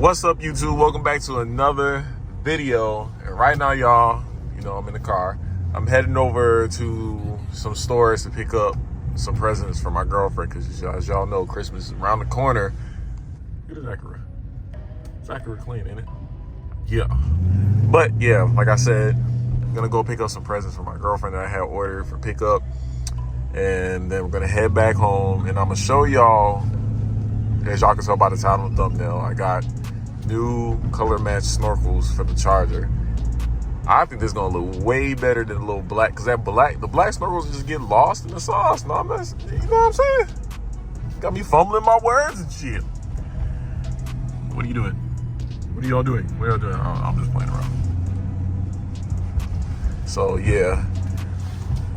What's up, YouTube? Welcome back to another video. And right now, y'all, you know, I'm in the car. I'm heading over to some stores to pick up some presents for my girlfriend because, as y'all know, Christmas is around the corner. Look at Acura. It's Acura clean, ain't it? Yeah. But yeah, like I said, I'm gonna go pick up some presents for my girlfriend that I had ordered for pickup. And then we're gonna head back home, and I'm gonna show y'all, as y'all can tell by the title and thumbnail, I got new color match snorkels for the Charger. I think this is gonna look way better than the little black, because the black snorkels just get lost in the sauce. No, you know what I'm saying? Got me fumbling my words and shit. What are you doing? What are y'all doing? What are y'all doing? I'm just playing around. So yeah,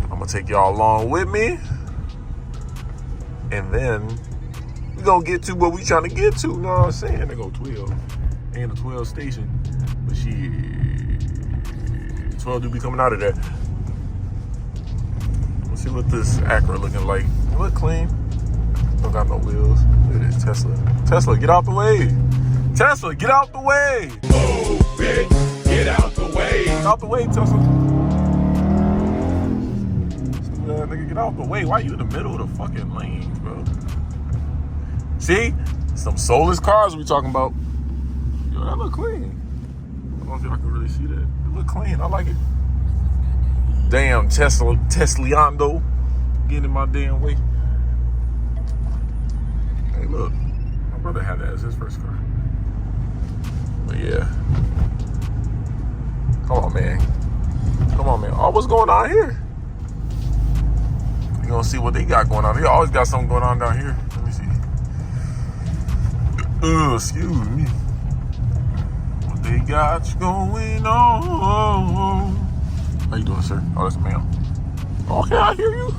I'm gonna take y'all along with me, and then we gonna get to what we trying to get to. You know what I'm saying? They go 12. Ain't a 12 station, but shit, 12 do be coming out of there. Let's see what this Acura looking like. It look clean. Don't got no wheels. Look at this Tesla. Tesla, get out the way. Tesla, get out the way. Oh, bitch, get out the way. Get out the way, Tesla. Nigga, get out the way. Why you in the middle of the fucking lanes, bro? See? Some soulless cars we talking about. Yo, that look clean. I don't know if y'all can really see that. It look clean. I like it. Damn, Tesleando. Getting in my damn way. Hey, look. My brother had that as his first car. But yeah. Come on, man. Come on, man. Oh, what's going on here? You gonna see what they got going on. They always got something going on down here. Let me see. Excuse me. What they got going on? How you doing, sir? Oh, that's ma'am. Okay, I hear you.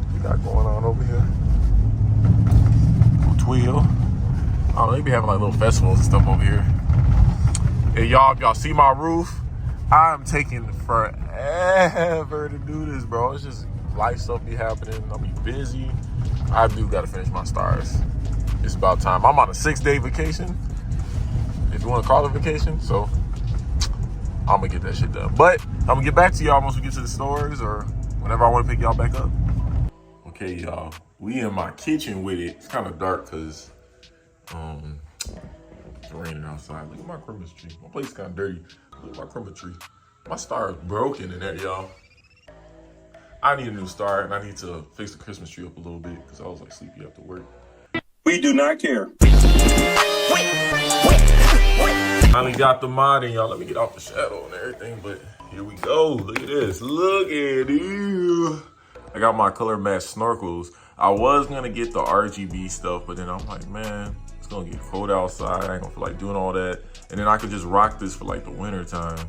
What you got going on over here? 12. Oh, they be having like little festivals and stuff over here. Hey, y'all, if y'all see my roof, I'm taking forever to do this, bro. It's just life stuff be happening. I'll be busy. I do gotta finish my stars. It's about time. I'm on a 6-day vacation, if you want to call it vacation. So I'm gonna get that shit done. But I'm gonna get back to y'all once we get to the stores or whenever I want to pick y'all back up. Okay, y'all. We in my kitchen with it. It's kind of dark because it's raining outside. Look at my Christmas tree. My place is kind of dirty. Look at my Christmas tree. My star is broken in there, y'all. I need a new star, and I need to fix the Christmas tree up a little bit because I was like sleepy after work. We do not care. Finally got the mod in, y'all. Let me get off the shadow and everything, but here we go. Look at this. Look at you. I got my color match snorkels. I was gonna get the RGB stuff, but then I'm like, man, it's gonna get cold outside. I ain't gonna feel like doing all that. And then I could just rock this for like the winter time.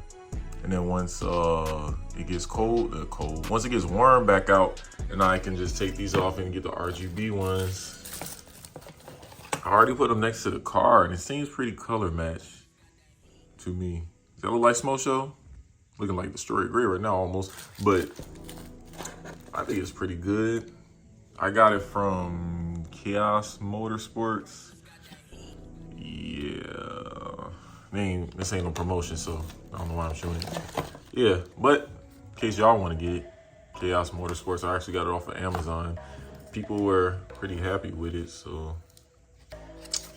And then once it gets once it gets warm back out, then I can just take these off and get the RGB ones. I already put them next to the car, and it seems pretty color match to me. Does that look like Smoke Show? Looking like Destroy Gray right now almost, but I think it's pretty good. I got it from Chaos Motorsports. Yeah. This ain't no promotion, so I don't know why I'm showing it. Yeah, but in case y'all want to get it, Chaos Motorsports, I actually got it off of Amazon. People were pretty happy with it, so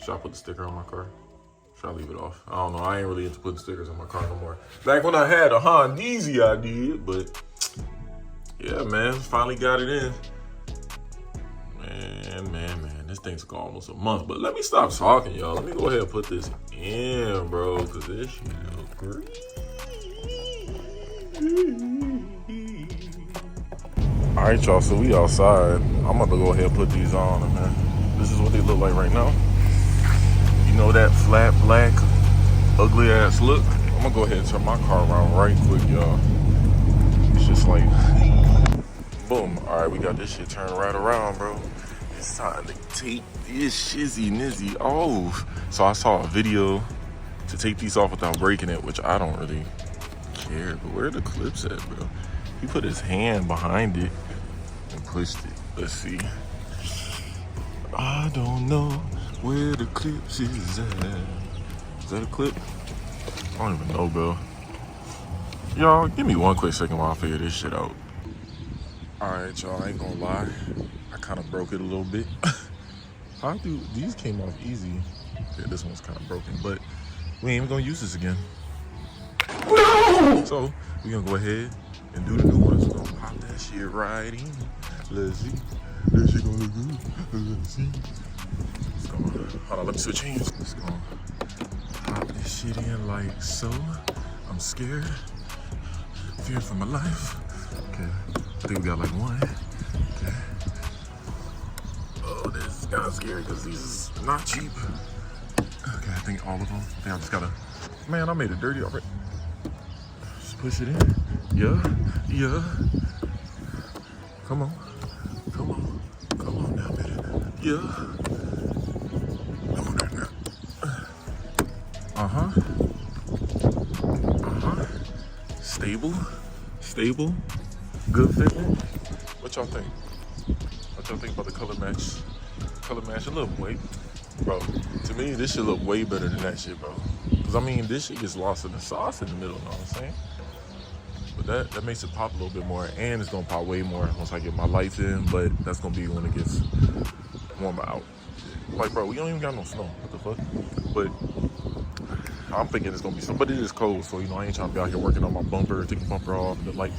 should I put the sticker on my car? Should I leave it off? I don't know. I ain't really into putting stickers on my car no more. Back when I had a Honda Easy, I did, but yeah, man, finally got it in. Man, this thing took almost a month, but let me stop talking, y'all. Let me go ahead and put this in, bro, because this shit look great. All right, y'all, so we outside. I'm about to go ahead and put these on, man. This is what they look like right now. You know that flat, black, ugly ass look? I'm gonna go ahead and turn my car around right quick, y'all. It's just like, boom. All right, we got this shit turned right around, bro. It's time to take this shizzy nizzy off. So I saw a video to take these off without breaking it, which I don't really care. But where are the clips at, bro? He put his hand behind it and pushed it. Let's see. I don't know where the clips is at. Is that a clip? I don't even know, bro. Y'all, give me one quick second while I figure this shit out. Alright, y'all, I ain't gonna lie. I kind of broke it a little bit. How do these came off easy? Yeah, this one's kind of broken, but we ain't even gonna use this again. No! So, we're gonna go ahead and do the new ones. We're gonna pop that shit right in. Let's see. That shit gonna look good. Let's see. Let's go. Hold on, let me switch hands. Let's go. Pop this shit in like so. I'm scared. Fear for my life. Okay. I think we got like one. Okay. Oh, this is kind of scary because these is not cheap. Okay, I think all of them. I think I just gotta. Man, I made it dirty already. Just push it in. Yeah. Yeah. Come on. Come on. Come on now, baby. Yeah. Come on now. Uh-huh. Uh-huh. Stable. Stable. Good fitment. What y'all think? What y'all think about the color match? Color match a little way. Bro, to me, this shit look way better than that shit, bro. Because, I mean, this shit gets lost in the sauce in the middle, you know what I'm saying? But that makes it pop a little bit more, and it's going to pop way more once I get my lights in, but that's going to be when it gets warmer out. Like, bro, we don't even got no snow. What the fuck? But I'm thinking it's going to be some, but it is cold, so, you know, I ain't trying to be out here working on my bumper, taking the bumper off, and, like,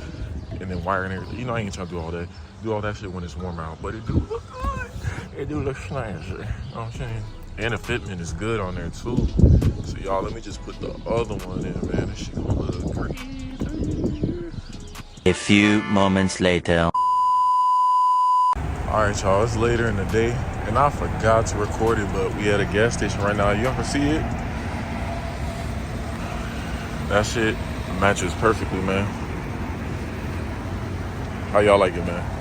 and then wiring everything. You know, I ain't trying to do all that. Do all that shit when it's warm out, but it do look good. It do look nice, you know what I'm saying? And the fitment is good on there too. So y'all, let me just put the other one in, man. This shit gonna look crazy. A few moments later. Alright, y'all, it's later in the day, and I forgot to record it, but we at a gas station right now. Y'all can see it. That shit matches perfectly, man. How y'all like it, man?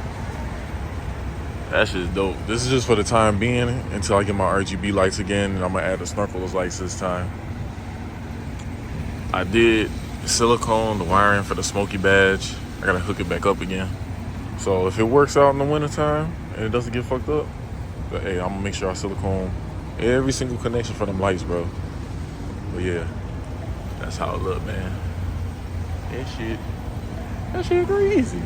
That shit is dope. This is just for the time being until I get my RGB lights again, and I'm gonna add the Snorkels lights this time. I did silicone the wiring for the smoky badge. I gotta hook it back up again. So if it works out in the wintertime and it doesn't get fucked up, but hey, I'm gonna make sure I silicone every single connection for them lights, bro. But yeah, that's how it look, man. That shit crazy.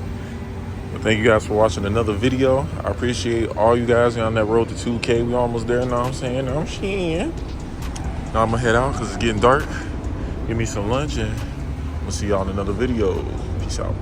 But thank you guys for watching another video. I appreciate all you guys on that road to 2K. We almost there, know what I'm saying? Now I'm gonna head out because it's getting dark. Give me some lunch and we'll see y'all in another video. Peace out.